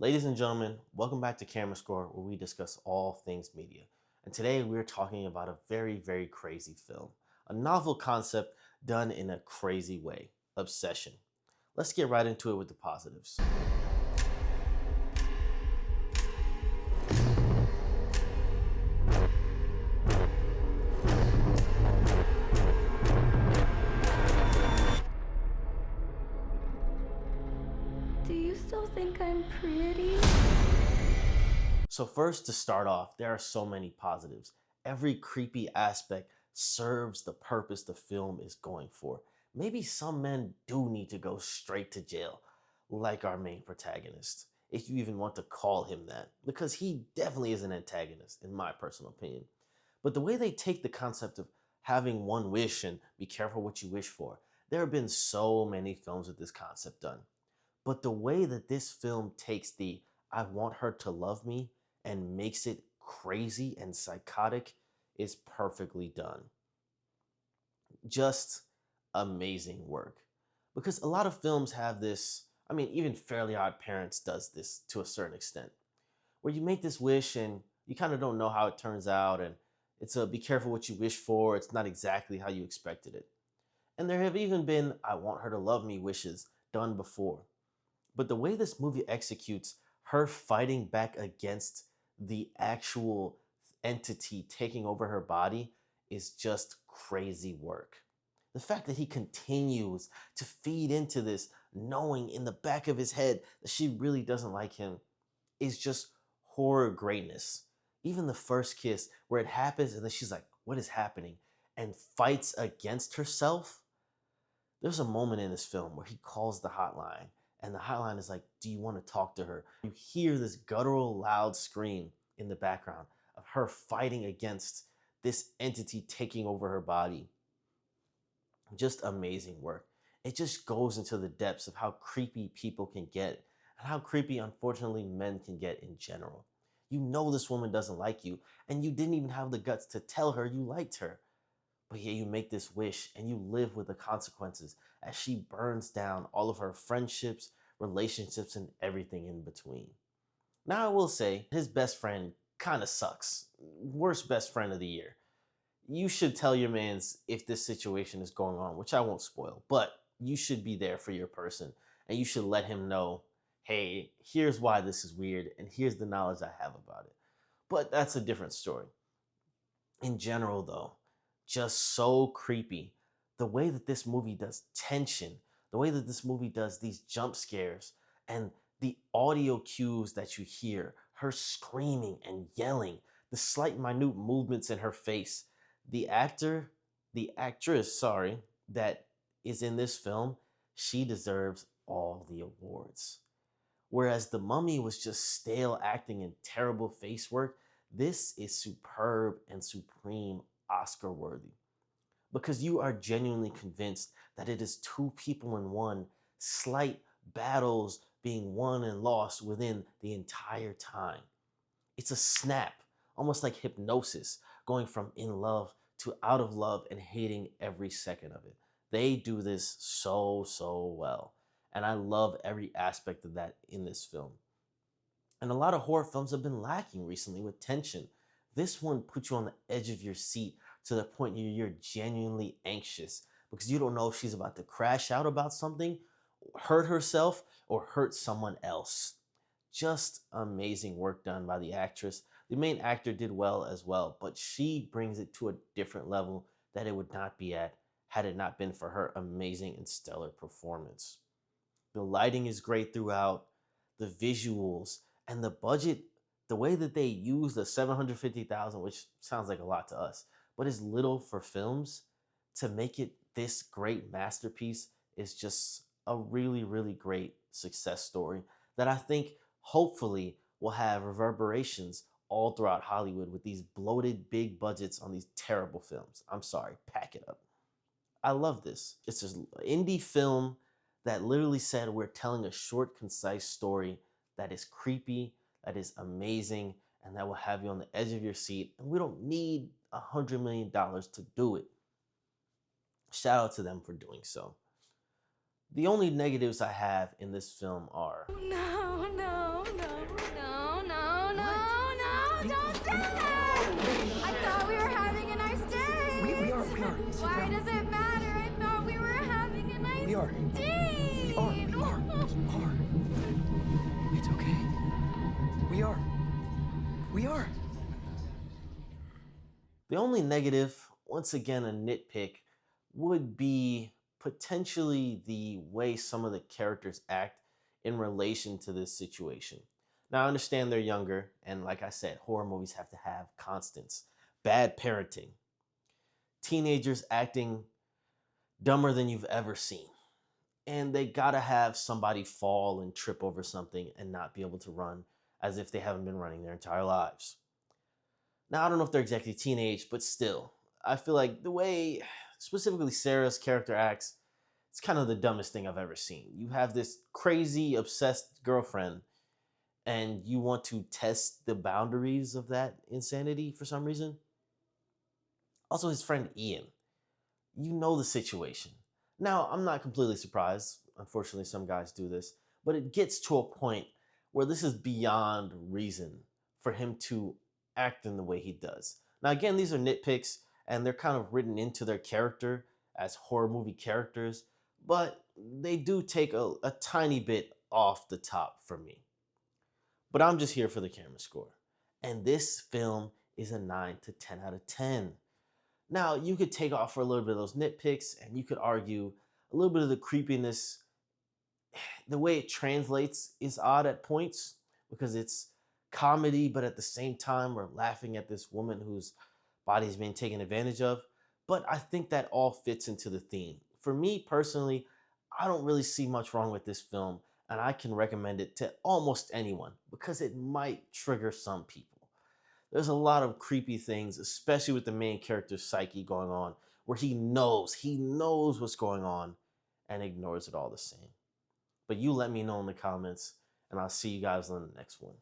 Ladies and gentlemen, welcome back to Camerascore, where we discuss all things media. And today we're talking about a very, very crazy film, a novel concept done in a crazy way: obsession. Let's get right into it with the positives. Do you still think I'm pretty? So, first, to start off, there are so many positives. Every creepy aspect serves the purpose the film is going for. Maybe some men do need to go straight to jail, like our main protagonist, if you even want to call him that, because he definitely is an antagonist, in my personal opinion. But the way they take the concept of having one wish and be careful what you wish for, there have been so many films with this concept done. But the way that this film takes the "I want her to love me" and makes it crazy and psychotic is perfectly done. Just amazing work. Because a lot of films have this, even Fairly Odd Parents does this to a certain extent, where you make this wish and you kind of don't know how it turns out, and it's a be careful what you wish for, it's not exactly how you expected it. And there have even been "I want her to love me" wishes done before. But the way this movie executes her fighting back against the actual entity taking over her body is just crazy work. The fact that he continues to feed into this, knowing in the back of his head that she really doesn't like him, is just horror greatness. Even the first kiss, where it happens and then she's like, "What is happening?" and fights against herself. There's a moment in this film where he calls the hotline, and the hotline is like, "Do you want to talk to her?" You hear this guttural, loud scream in the background of her fighting against this entity taking over her body. Just amazing work. It just goes into the depths of how creepy people can get and how creepy, unfortunately, men can get in general. You know this woman doesn't like you, and you didn't even have the guts to tell her you liked her. But yeah, you make this wish and you live with the consequences as she burns down all of her friendships, relationships, and everything in between. Now, I will say, his best friend kind of sucks. Worst best friend of the year. You should tell your mans if this situation is going on, which I won't spoil, but you should be there for your person and you should let him know, "Hey, here's why this is weird and here's the knowledge I have about it." But that's a different story. In general, though, just so creepy. The way that this movie does tension, the way that this movie does these jump scares, and the audio cues that you hear, her screaming and yelling, the slight minute movements in her face. The actress, sorry, that is in this film, she deserves all the awards. Whereas The Mummy was just stale acting and terrible face work, this is superb and supreme Oscar worthy. Because you are genuinely convinced that it is two people in one, slight battles being won and lost within the entire time. It's a snap, almost like hypnosis, going from in love to out of love and hating every second of it. They do this so, so well. And I love every aspect of that in this film. And a lot of horror films have been lacking recently with tension. This one puts you on the edge of your seat to the point where you're genuinely anxious because you don't know if she's about to crash out about something, hurt herself, or hurt someone else. Just amazing work done by the actress. The main actor did well as well, but she brings it to a different level that it would not be at had it not been for her amazing and stellar performance. The lighting is great throughout, the visuals, and the budget. The way that they use the 750,000, which sounds like a lot to us, but is little for films, to make it this great masterpiece is just a really, really great success story that I think hopefully will have reverberations all throughout Hollywood with these bloated big budgets on these terrible films. I'm sorry, pack it up. I love this. It's an indie film that literally said we're telling a short, concise story that is creepy, that is amazing, and that will have you on the edge of your seat. And we don't need $100 million to do it. Shout out to them for doing so. The only negatives I have in this film are No, no, no. The only negative, once again a nitpick, would be potentially the way some of the characters act in relation to this situation. Now, I understand they're younger, and like I said, horror movies have to have constants. Bad parenting, teenagers acting dumber than you've ever seen, and they gotta have somebody fall and trip over something and not be able to run as if they haven't been running their entire lives. Now, I don't know if they're exactly teenage, but still, I feel like the way specifically Sarah's character acts, it's kind of the dumbest thing I've ever seen. You have this crazy, obsessed girlfriend, and you want to test the boundaries of that insanity for some reason. Also, his friend Ian, you know the situation. Now, I'm not completely surprised. Unfortunately, some guys do this, but it gets to a point where this is beyond reason for him to act in the way he does. Now, again, these are nitpicks and they're kind of written into their character as horror movie characters, but they do take a tiny bit off the top for me. But I'm just here for the camera score. And this film is a 9 to 10 out of 10. Now, you could take off for a little bit of those nitpicks and you could argue a little bit of the creepiness. The way it translates is odd at points because it's comedy, but at the same time, we're laughing at this woman whose body is being taken advantage of. But I think that all fits into the theme. For me personally, I don't really see much wrong with this film, and I can recommend it to almost anyone because it might trigger some people. There's a lot of creepy things, especially with the main character's psyche going on, where he knows what's going on and ignores it all the same. But you let me know in the comments, and I'll see you guys on the next one.